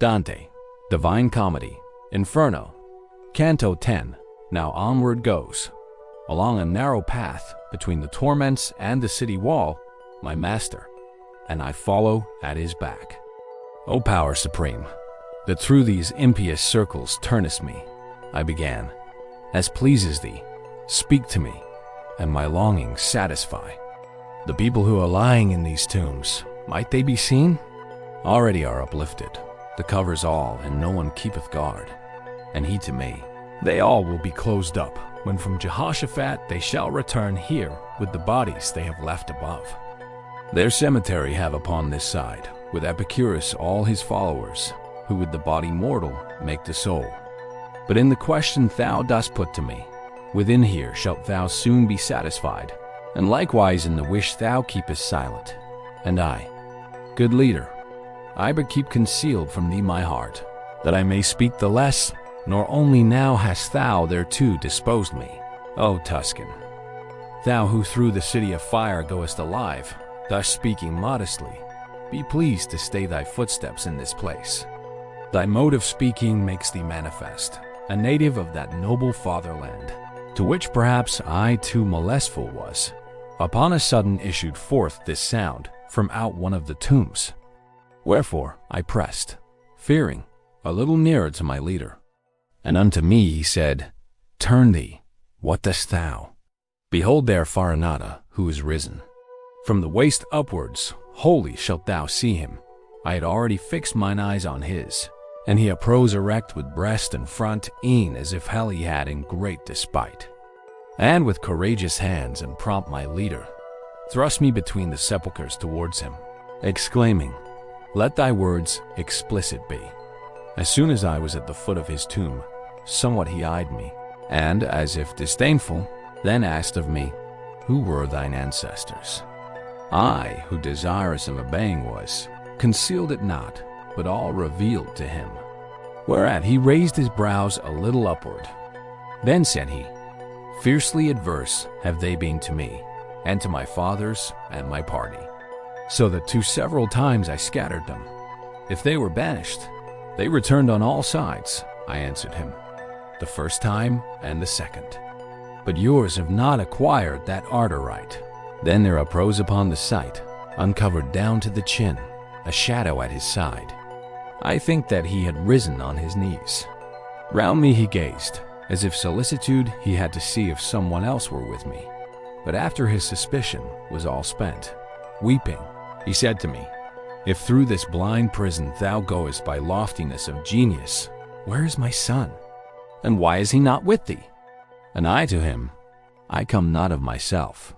Dante, Divine Comedy, Inferno, Canto 10. Now onward goes, along a narrow path between the torments and the city wall, my master, and I follow at his back. O power supreme, that through these impious circles turnest me, I began, as pleases thee, speak to me, and my longings satisfy. The people who are lying in these tombs, might they be seen? Already are uplifted, the covers all, and no one keepeth guard. And he to me, they all will be closed up, when from Jehoshaphat they shall return here with the bodies they have left above. Their cemetery have upon this side, with Epicurus all his followers, who with the body mortal make the soul. But in the question thou dost put to me, within here shalt thou soon be satisfied, and likewise in the wish thou keepest silent. And I, good leader, I but keep concealed from thee my heart, that I may speak the less, nor only now hast thou thereto disposed me, O Tuscan. Thou who through the city of fire goest alive, thus speaking modestly, be pleased to stay thy footsteps in this place. Thy mode of speaking makes thee manifest, a native of that noble fatherland, to which perhaps I too molestful was. Upon a sudden issued forth this sound from out one of the tombs. Wherefore I pressed, fearing, a little nearer to my leader. And unto me he said, Turn thee, what dost thou? Behold there Farinata, who is risen. From the waist upwards, wholly shalt thou see him. I had already fixed mine eyes on his, and he uprose erect with breast and front, e'en as if hell he had in great despite. And with courageous hands and prompt my leader, thrust me between the sepulchres towards him, exclaiming, Let thy words explicit be. As soon as I was at the foot of his tomb, somewhat he eyed me, and, as if disdainful, then asked of me, Who were thine ancestors? I, who desirous of obeying was, concealed it not, but all revealed to him. Whereat he raised his brows a little upward. Then said he, Fiercely adverse have they been to me, and to my fathers and my party, so that to several times I scattered them. If they were banished, they returned on all sides, I answered him, the first time and the second. But yours have not acquired that ardor right. Then there uprose upon the sight, uncovered down to the chin, a shadow at his side. I think that he had risen on his knees. Round me he gazed, as if solicitude he had to see if someone else were with me. But after his suspicion was all spent, weeping, he said to me, If through this blind prison thou goest by loftiness of genius, where is my son? And why is he not with thee? And I to him, I come not of myself.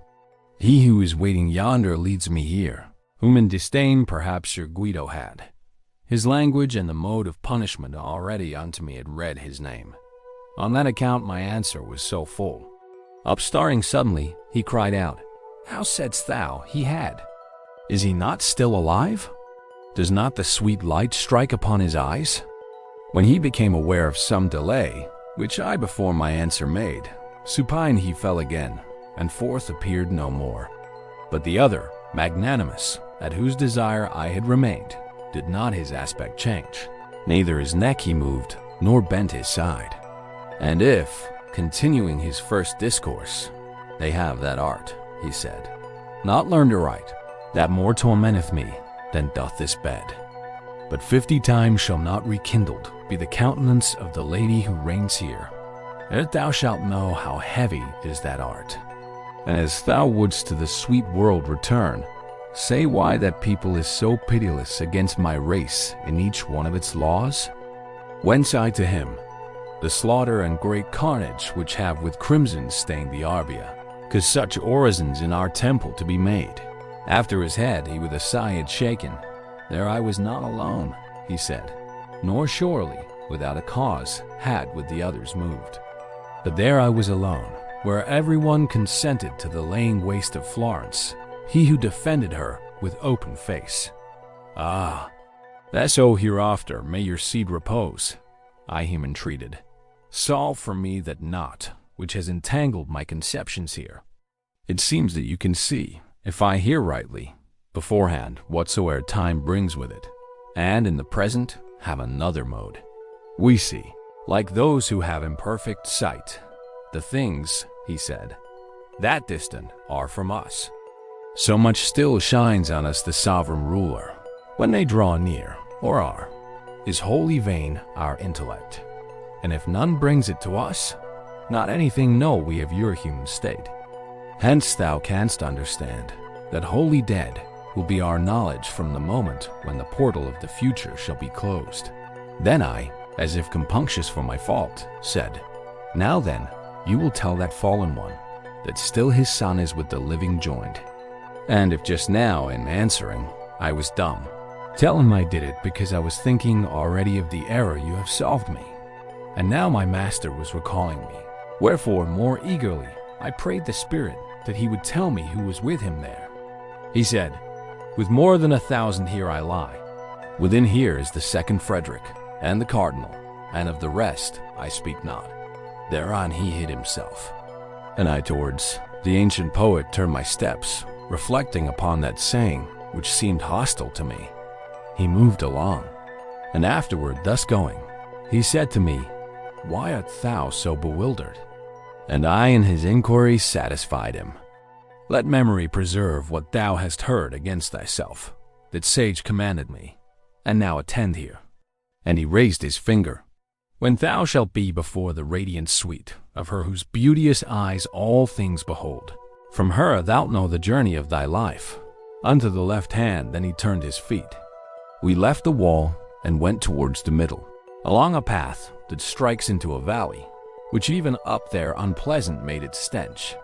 He who is waiting yonder leads me here, whom in disdain perhaps your Guido had. His language and the mode of punishment already unto me had read his name. On that account my answer was so full. Upstarting suddenly, he cried out, How saidst thou he had? Is he not still alive? Does not the sweet light strike upon his eyes? When he became aware of some delay, which I before my answer made, supine he fell again, and forth appeared no more. But the other, magnanimous, at whose desire I had remained, did not his aspect change, neither his neck he moved, nor bent his side. And if, continuing his first discourse, they have that art, he said, not learned aright, that more tormenteth me than doth this bed. But 50 times shall not rekindled be the countenance of the lady who reigns here, ere thou shalt know how heavy is that art. And as thou wouldst to the sweet world return, say why that people is so pitiless against my race in each one of its laws? Whence I to him, the slaughter and great carnage which have with crimson stained the Arbia, 'cause such orisons in our temple to be made. After his head he with a sigh had shaken. There I was not alone, he said, nor surely without a cause had with the others moved. But there I was alone, where everyone consented to the laying waste of Florence, he who defended her with open face. Ah, that so hereafter may your seed repose, I him entreated. Solve for me that knot which has entangled my conceptions here. It seems that you can see, if I hear rightly, beforehand whatsoe'er time brings with it, and in the present have another mode. We see, like those who have imperfect sight. The things, he said, that distant are from us. So much still shines on us the sovereign ruler. When they draw near, or are, is wholly vain our intellect. And if none brings it to us, not anything know we of your human state. Hence thou canst understand that wholly dead will be our knowledge from the moment when the portal of the future shall be closed. Then I, as if compunctious for my fault, said, Now then, you will tell that fallen one that still his son is with the living joined. And if just now, in answering, I was dumb, tell him I did it because I was thinking already of the error you have solved me. And now my master was recalling me. Wherefore, more eagerly, I prayed the Spirit that he would tell me who was with him there. He said, With more than 1,000 here I lie. Within here is the second Frederick, and the Cardinal, and of the rest I speak not. Thereon he hid himself. And I towards the ancient poet turned my steps, reflecting upon that saying which seemed hostile to me. He moved along, and afterward thus going, he said to me, Why art thou so bewildered? And I in his inquiry satisfied him. Let memory preserve what thou hast heard against thyself, that sage commanded me, and now attend here. And he raised his finger. When thou shalt be before the radiant suite of her whose beauteous eyes all things behold, from her thou'lt know the journey of thy life. Unto the left hand then he turned his feet. We left the wall and went towards the middle, along a path that strikes into a valley, which even up there unpleasant made its stench.